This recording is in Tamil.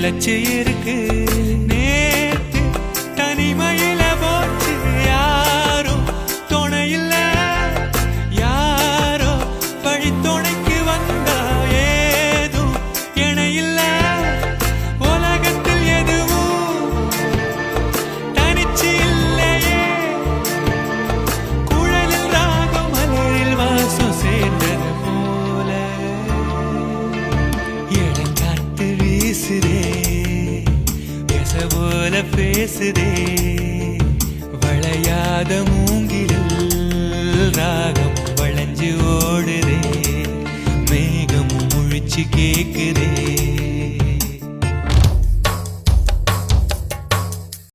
நிலச்சி இருக்கு. நேத்து தனிமையில போச்சு யாரும் துணையில்ல, யாரோ வழி துணைக்கு வந்தா ஏதும் இணையில்ல. உலகத்தில் எதுவும் தனிச்சு இல்லையே, குழலில் ராகம் மலரில் வாசம் சேர்ந்தது போல. இளங்காத்து வீசுதே, பேச போல பேசுதே, வளையாத மூங்கிலில் ராகம் வளைஞ்சு ஓடுதே, மேகம் முழிச்சு கேக்குதே.